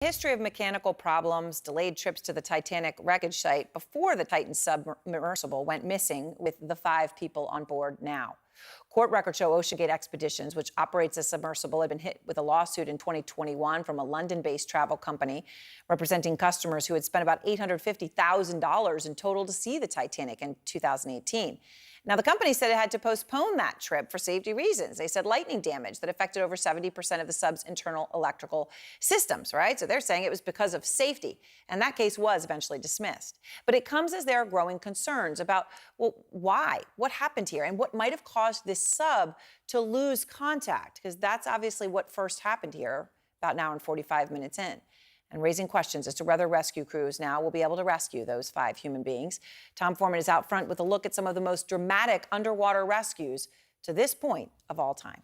History of mechanical problems, delayed trips to the Titanic wreckage site before the Titan submersible went missing, with the 5 people on board now. Court records show OceanGate Expeditions, which operates a submersible, had been hit with a lawsuit in 2021 from a London-based travel company representing customers who had spent about $850,000 in total to see the Titanic in 2018. Now, the company said it had to postpone that trip for safety reasons. They said lightning damage that affected over 70% of the sub's internal electrical systems, right? So they're saying it was because of safety. And that case was eventually dismissed. But it comes as there are growing concerns about, well, why? What happened here? And what might have caused this sub to lose contact? Because that's obviously what first happened here, about an hour and 45 minutes in, and raising questions as to whether rescue crews now will be able to rescue those 5 human beings. Tom Foreman is out front with a look at some of the most dramatic underwater rescues to this point of all time.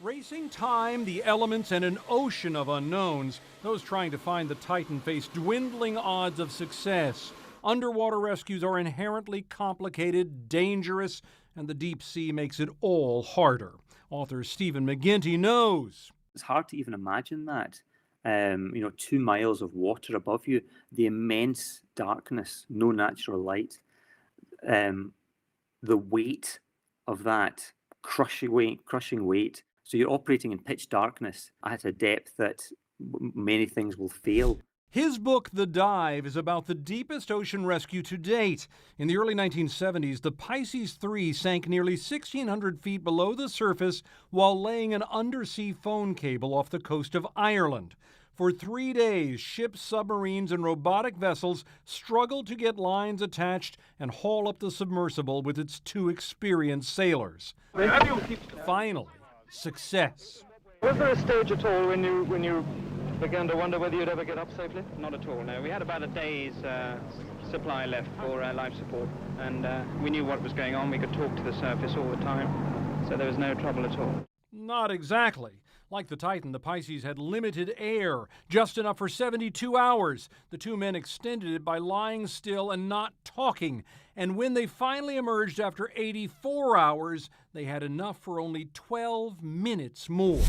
Racing time, the elements, and an ocean of unknowns. Those trying to find the Titan face dwindling odds of success. Underwater rescues are inherently complicated, dangerous, and the deep sea makes it all harder. Author Stephen McGinty knows. It's hard to even imagine that. 2 miles of water above you, the immense darkness, no natural light, the weight of that crushing weight. So you're operating in pitch darkness at a depth that many things will fail. His book, The Dive, is about the deepest ocean rescue to date. In the early 1970s, the Pisces 3 sank nearly 1,600 feet below the surface while laying an undersea phone cable off the coast of Ireland. For 3 days, ships, submarines, and robotic vessels struggled to get lines attached and haul up the submersible with its 2 experienced sailors. Finally, success. Was there a stage at all when you began to wonder whether you'd ever get up safely? Not at all, no. We had about a day's supply left for life support, and we knew what was going on. We could talk to the surface all the time, so there was no trouble at all. Not exactly. Like the Titan, the Pisces had limited air, just enough for 72 hours. The 2 men extended it by lying still and not talking. And when they finally emerged after 84 hours, they had enough for only 12 minutes more.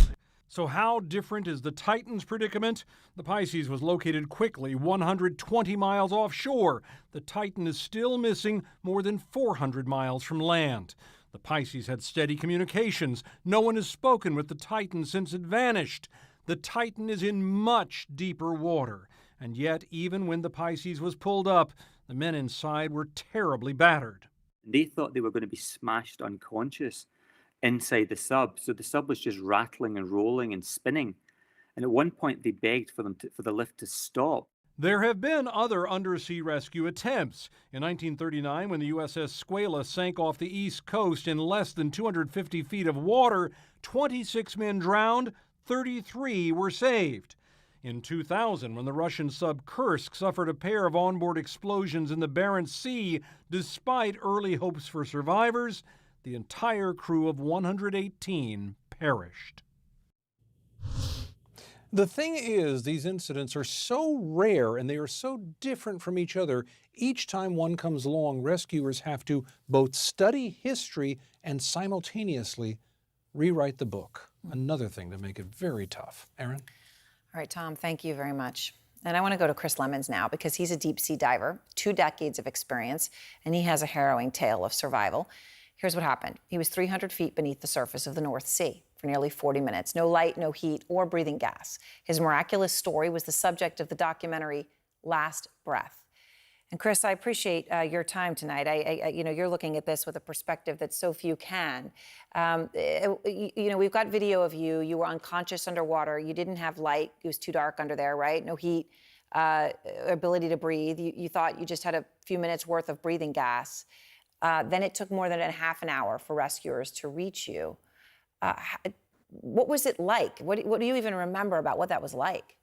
So how different is the Titan's predicament? The Pisces was located quickly 120 miles offshore. The Titan is still missing more than 400 miles from land. The Pisces had steady communications. No one has spoken with the Titan since it vanished. The Titan is in much deeper water. And yet, even when the Pisces was pulled up, the men inside were terribly battered. They thought they were going to be smashed unconscious inside the sub. So the sub was just rattling and rolling and spinning. And at one point, they begged for the lift to stop. There have been other undersea rescue attempts. In 1939, when the USS Squala sank off the East Coast in less than 250 feet of water, 26 men drowned, 33 were saved. In 2000, when the Russian sub Kursk suffered a pair of onboard explosions in the Barents Sea, despite early hopes for survivors, the entire crew of 118 perished. The thing is, these incidents are so rare and they are so different from each other. Each time one comes along, rescuers have to both study history and simultaneously rewrite the book. Another thing to make it very tough. Erin? All right, Tom, thank you very much. And I want to go to Chris Lemons now because he's a deep sea diver, 2 decades of experience, and he has a harrowing tale of survival. Here's what happened. He was 300 feet beneath the surface of the North Sea for nearly 40 minutes. No light, no heat, or breathing gas. His miraculous story was the subject of the documentary Last Breath. And Chris, I appreciate your time tonight. You're looking at this with a perspective that so few can. We've got video of you. You were unconscious underwater. You didn't have light. It was too dark under there, right? No heat, ability to breathe. You thought you just had a few minutes worth of breathing gas. Then it took more than a half an hour for rescuers to reach you. What was it like? What do you even remember about what that was like?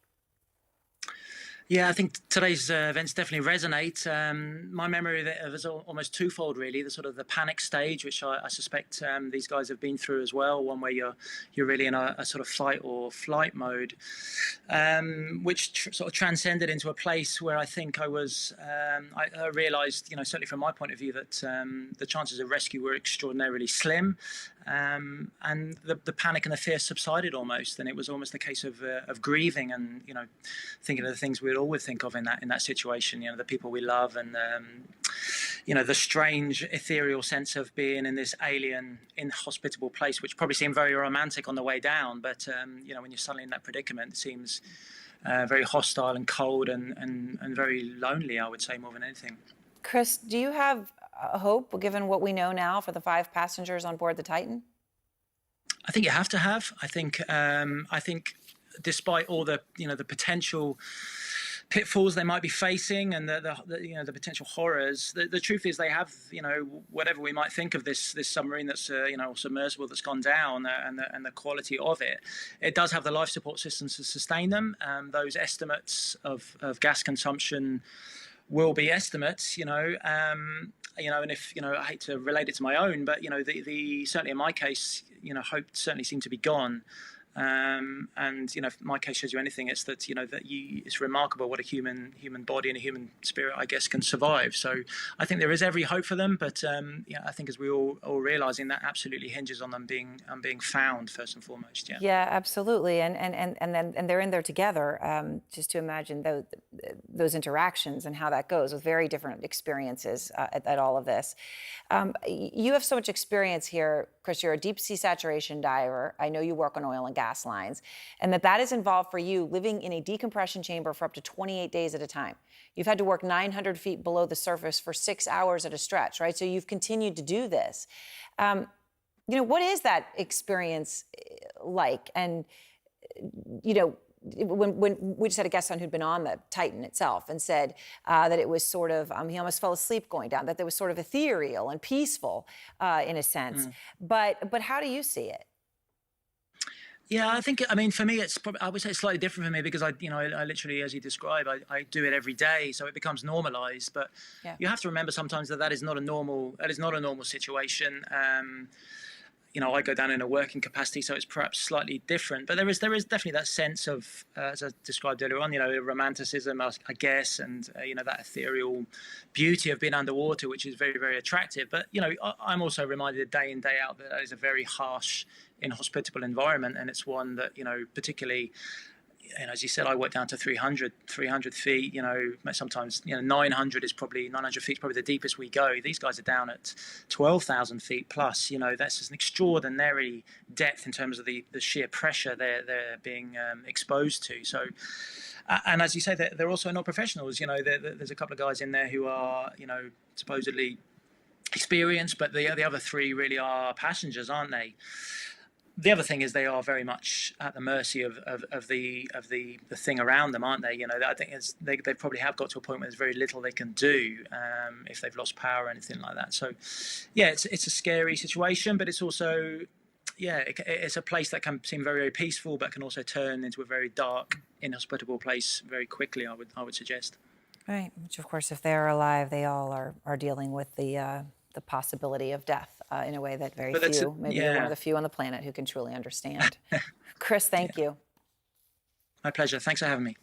Yeah, I think today's events definitely resonate. My memory of it was almost twofold, really. The panic stage, which I suspect these guys have been through as well. One where you're really in a sort of fight or flight mode, which sort of transcended into a place where I think I was. I realised, certainly from my point of view, that the chances of rescue were extraordinarily slim, and the panic and the fear subsided almost, and it was almost a case of grieving and thinking of the things we'd all would think of in that situation, the people we love, and the strange ethereal sense of being in this alien inhospitable place, which probably seemed very romantic on the way down, but when you're suddenly in that predicament, it seems very hostile and cold and very lonely, I would say, more than anything. Chris, do you have hope, given what we know now, for the 5 passengers on board the Titan? I think you have to have. I think despite all the the potential pitfalls they might be facing and the potential horrors, the truth is they have, whatever we might think of this submarine that's submersible that's gone down, and the quality of it does have the life support systems to sustain them. Those estimates of gas consumption will be estimates, and if I hate to relate it to my own, but the certainly in my case, hope certainly seemed to be gone. And if my case shows you anything, it's that it's remarkable what a human body and a human spirit, I guess, can survive. So I think there is every hope for them, but I think as we all realising, that absolutely hinges on them being found first and foremost. Yeah, absolutely, and they're in there together. Just to imagine those interactions and how that goes with very different experiences at all of this. You have so much experience here, Chris. You're a deep sea saturation diver. I know you work on oil and gas lines, and that is involved for you living in a decompression chamber for up to 28 days at a time. You've had to work 900 feet below the surface for 6 hours at a stretch, right? So you've continued to do this. What is that experience like? And, when we just had a guest on who'd been on the Titan itself and said that it was sort of, he almost fell asleep going down, that there was sort of ethereal and peaceful in a sense. But how do you see it? Yeah, I mean, for me, it's probably, I would say it's slightly different for me because I literally, as you describe, I do it every day, so it becomes normalized. But you have to remember sometimes that is not a normal situation. I go down in a working capacity, so it's perhaps slightly different. But there is definitely that sense of, as I described earlier on, romanticism, I guess, and that ethereal beauty of being underwater, which is very, very attractive. But I'm also reminded day in, day out that is a very harsh, inhospitable environment, and it's one that particularly. And as you said, I work down to 300 feet, sometimes, 900 feet is probably the deepest we go. These guys are down at 12,000 feet plus, that's an extraordinary depth in terms of the sheer pressure they're being exposed to. So, and as you say, they're also not professionals, there's a couple of guys in there who are, supposedly experienced, but the other 3 really are passengers, aren't they? The other thing is they are very much at the mercy of the thing around them, aren't they? I think they probably have got to a point where there's very little they can do if they've lost power or anything like that. So, yeah, it's a scary situation, but it's also, it's a place that can seem very, very peaceful, but can also turn into a very dark, inhospitable place very quickly, I would suggest. Right, which of course, if they're alive, they all are dealing with the possibility of death in a way that very few, maybe you're one of the few on the planet who can truly understand. Chris, thank you. My pleasure. Thanks for having me.